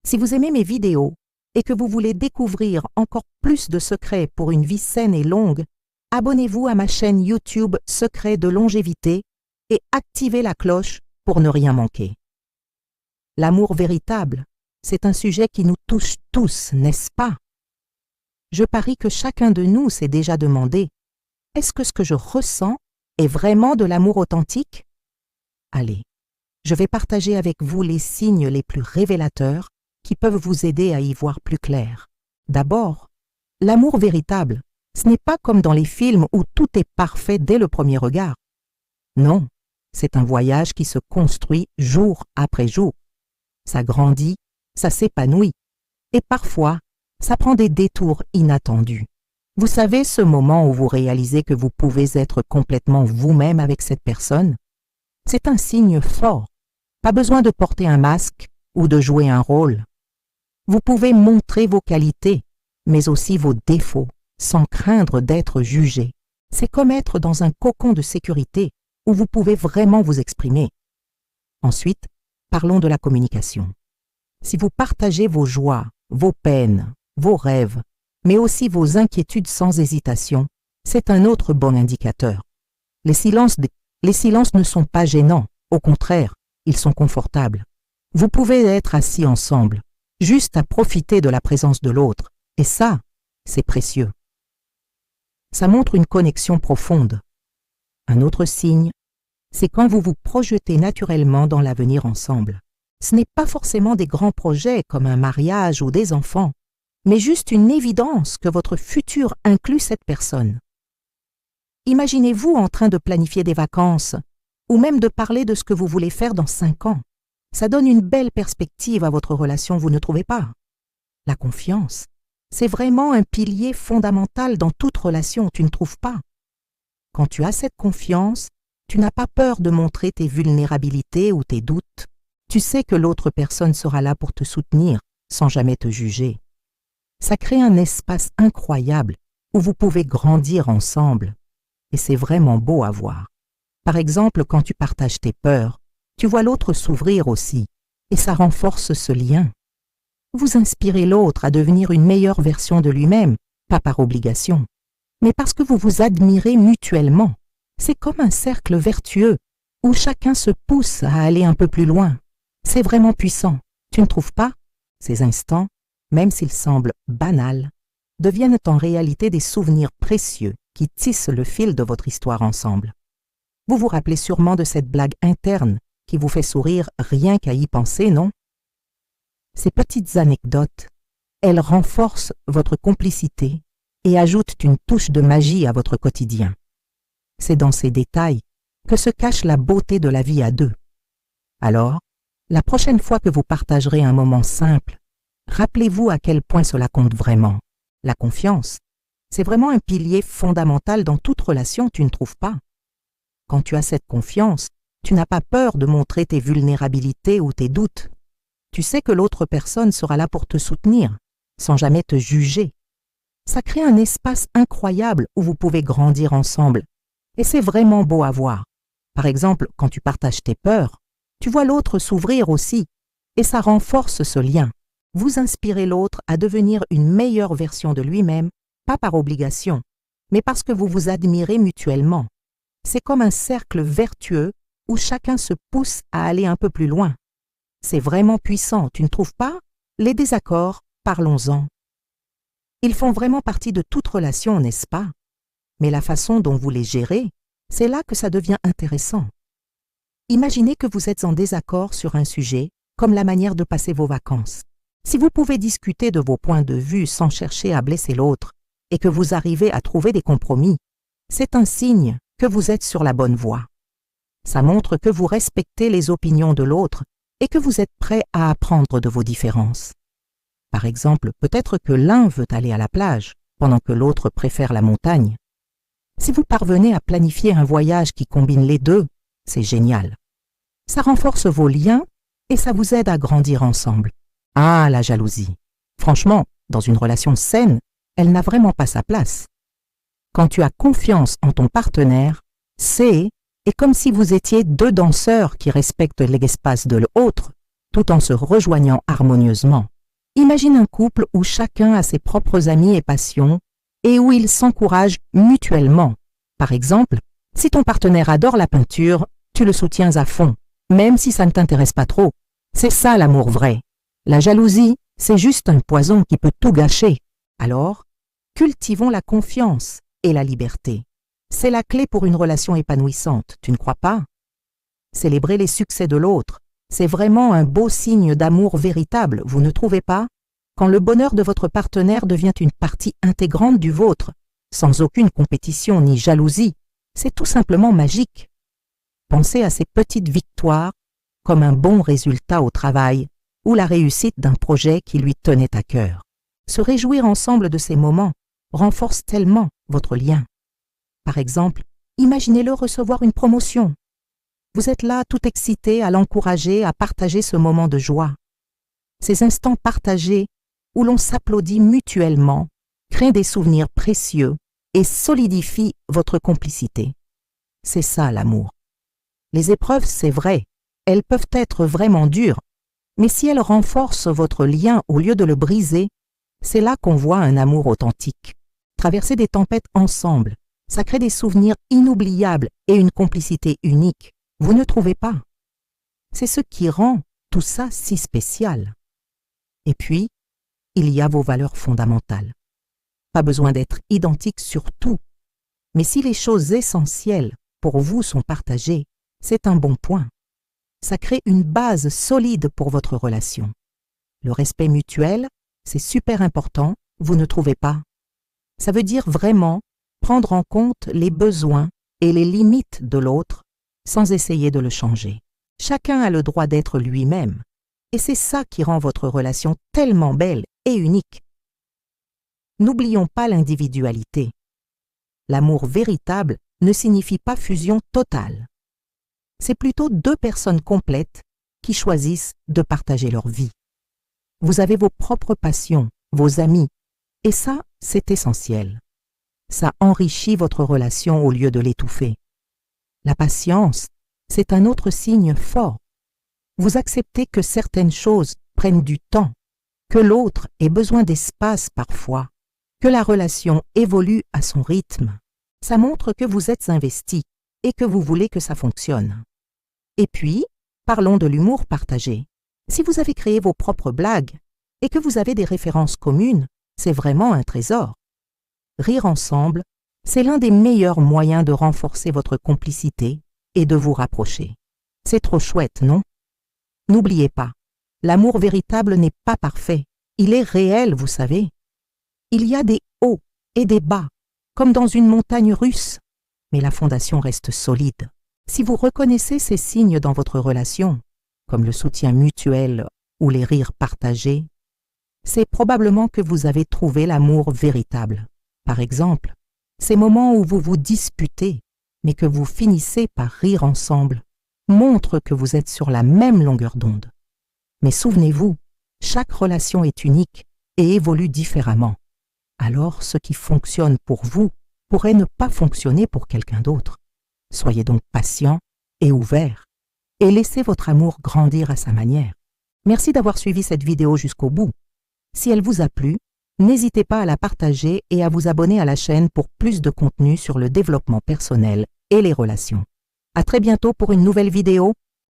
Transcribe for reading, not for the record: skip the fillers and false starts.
Si vous aimez mes vidéos et que vous voulez découvrir encore plus de secrets pour une vie saine et longue, abonnez-vous à ma chaîne YouTube Secrets de longévité et activez la cloche pour ne rien manquer. L'amour véritable, c'est un sujet qui nous touche tous, n'est-ce pas? Je parie que chacun de nous s'est déjà demandé, est-ce que ce que je ressens est vraiment de l'amour authentique? Allez, je vais partager avec vous les signes les plus révélateurs qui peuvent vous aider à y voir plus clair. D'abord, l'amour véritable, ce n'est pas comme dans les films où tout est parfait dès le premier regard. Non, c'est un voyage qui se construit jour après jour. Ça grandit, ça s'épanouit, et parfois, ça prend des détours inattendus. Vous savez ce moment où vous réalisez que vous pouvez être complètement vous-même avec cette personne? C'est un signe fort. Pas besoin de porter un masque ou de jouer un rôle. Vous pouvez montrer vos qualités, mais aussi vos défauts, sans craindre d'être jugé. C'est comme être dans un cocon de sécurité où vous pouvez vraiment vous exprimer. Ensuite, parlons de la communication. Si vous partagez vos joies, vos peines, vos rêves, mais aussi vos inquiétudes sans hésitation, c'est un autre bon indicateur. Les silences ne sont pas gênants, au contraire, ils sont confortables. Vous pouvez être assis ensemble, juste à profiter de la présence de l'autre, et ça, c'est précieux. Ça montre une connexion profonde. Un autre signe, c'est quand vous vous projetez naturellement dans l'avenir ensemble. Ce n'est pas forcément des grands projets comme un mariage ou des enfants, mais juste une évidence que votre futur inclut cette personne. Imaginez-vous en train de planifier des vacances, ou même de parler de ce que vous voulez faire dans 5 ans. Ça donne une belle perspective à votre relation, vous ne trouvez pas? La confiance, c'est vraiment un pilier fondamental dans toute relation, tu ne trouves pas? Quand tu as cette confiance, tu n'as pas peur de montrer tes vulnérabilités ou tes doutes. Tu sais que l'autre personne sera là pour te soutenir, sans jamais te juger. Ça crée un espace incroyable où vous pouvez grandir ensemble. Et c'est vraiment beau à voir. Par exemple, quand tu partages tes peurs, tu vois l'autre s'ouvrir aussi, et ça renforce ce lien. Vous inspirez l'autre à devenir une meilleure version de lui-même, pas par obligation, mais parce que vous vous admirez mutuellement. C'est comme un cercle vertueux, où chacun se pousse à aller un peu plus loin. C'est vraiment puissant, tu ne trouves pas? Ces instants, même s'ils semblent banals, deviennent en réalité des souvenirs précieux qui tissent le fil de votre histoire ensemble. Vous vous rappelez sûrement de cette blague interne qui vous fait sourire rien qu'à y penser, non? Ces petites anecdotes, elles renforcent votre complicité et ajoutent une touche de magie à votre quotidien. C'est dans ces détails que se cache la beauté de la vie à deux. Alors, la prochaine fois que vous partagerez un moment simple, rappelez-vous à quel point cela compte vraiment. La confiance, c'est vraiment un pilier fondamental dans toute relation, tu ne trouves pas? Quand tu as cette confiance, tu n'as pas peur de montrer tes vulnérabilités ou tes doutes. Tu sais que l'autre personne sera là pour te soutenir, sans jamais te juger. Ça crée un espace incroyable où vous pouvez grandir ensemble. Et c'est vraiment beau à voir. Par exemple, quand tu partages tes peurs, tu vois l'autre s'ouvrir aussi, et ça renforce ce lien. Vous inspirez l'autre à devenir une meilleure version de lui-même, pas par obligation, mais parce que vous vous admirez mutuellement. C'est comme un cercle vertueux où chacun se pousse à aller un peu plus loin. C'est vraiment puissant, tu ne trouves pas? Les désaccords, parlons-en. Ils font vraiment partie de toute relation, n'est-ce pas? Mais la façon dont vous les gérez, c'est là que ça devient intéressant. Imaginez que vous êtes en désaccord sur un sujet, comme la manière de passer vos vacances. Si vous pouvez discuter de vos points de vue sans chercher à blesser l'autre, et que vous arrivez à trouver des compromis, c'est un signe que vous êtes sur la bonne voie. Ça montre que vous respectez les opinions de l'autre et que vous êtes prêt à apprendre de vos différences. Par exemple, peut-être que l'un veut aller à la plage, pendant que l'autre préfère la montagne. Si vous parvenez à planifier un voyage qui combine les deux, c'est génial. Ça renforce vos liens et ça vous aide à grandir ensemble. Ah, la jalousie. Franchement, dans une relation saine, elle n'a vraiment pas sa place. Quand tu as confiance en ton partenaire, c'est comme si vous étiez deux danseurs qui respectent l'espace de l'autre, tout en se rejoignant harmonieusement. Imagine un couple où chacun a ses propres amis et passions et où ils s'encouragent mutuellement. Par exemple, si ton partenaire adore la peinture, tu le soutiens à fond, même si ça ne t'intéresse pas trop. C'est ça l'amour vrai. La jalousie, c'est juste un poison qui peut tout gâcher. Alors, cultivons la confiance et la liberté. C'est la clé pour une relation épanouissante, tu ne crois pas? Célébrer les succès de l'autre, c'est vraiment un beau signe d'amour véritable, vous ne trouvez pas? Quand le bonheur de votre partenaire devient une partie intégrante du vôtre, sans aucune compétition ni jalousie, c'est tout simplement magique. Pensez à ces petites victoires comme un bon résultat au travail ou la réussite d'un projet qui lui tenait à cœur. Se réjouir ensemble de ces moments renforce tellement votre lien. Par exemple, imaginez-le recevoir une promotion. Vous êtes là tout excité à l'encourager à partager ce moment de joie. Ces instants partagés où l'on s'applaudit mutuellement créent des souvenirs précieux et solidifient votre complicité. C'est ça l'amour. Les épreuves, c'est vrai, elles peuvent être vraiment dures, mais si elles renforcent votre lien au lieu de le briser, c'est là qu'on voit un amour authentique. Traverser des tempêtes ensemble, ça crée des souvenirs inoubliables et une complicité unique. Vous ne trouvez pas? C'est ce qui rend tout ça si spécial. Et puis, il y a vos valeurs fondamentales. Pas besoin d'être identiques sur tout, mais si les choses essentielles pour vous sont partagées, c'est un bon point. Ça crée une base solide pour votre relation. Le respect mutuel, c'est super important, vous ne trouvez pas? Ça veut dire vraiment prendre en compte les besoins et les limites de l'autre sans essayer de le changer. Chacun a le droit d'être lui-même, et c'est ça qui rend votre relation tellement belle et unique. N'oublions pas l'individualité. L'amour véritable ne signifie pas fusion totale. C'est plutôt deux personnes complètes qui choisissent de partager leur vie. Vous avez vos propres passions, vos amis, et ça, c'est essentiel. Ça enrichit votre relation au lieu de l'étouffer. La patience, c'est un autre signe fort. Vous acceptez que certaines choses prennent du temps, que l'autre ait besoin d'espace parfois, que la relation évolue à son rythme. Ça montre que vous êtes investi et que vous voulez que ça fonctionne. Et puis, parlons de l'humour partagé. Si vous avez créé vos propres blagues et que vous avez des références communes, c'est vraiment un trésor. Rire ensemble, c'est l'un des meilleurs moyens de renforcer votre complicité et de vous rapprocher. C'est trop chouette, non? N'oubliez pas, l'amour véritable n'est pas parfait. Il est réel, vous savez. Il y a des hauts et des bas, comme dans une montagne russe, mais la fondation reste solide. Si vous reconnaissez ces signes dans votre relation, comme le soutien mutuel ou les rires partagés, c'est probablement que vous avez trouvé l'amour véritable. Par exemple, ces moments où vous vous disputez, mais que vous finissez par rire ensemble, montrent que vous êtes sur la même longueur d'onde. Mais souvenez-vous, chaque relation est unique et évolue différemment. Alors, ce qui fonctionne pour vous pourrait ne pas fonctionner pour quelqu'un d'autre. Soyez donc patient et ouvert, et laissez votre amour grandir à sa manière. Merci d'avoir suivi cette vidéo jusqu'au bout. Si elle vous a plu, n'hésitez pas à la partager et à vous abonner à la chaîne pour plus de contenu sur le développement personnel et les relations. À très bientôt pour une nouvelle vidéo.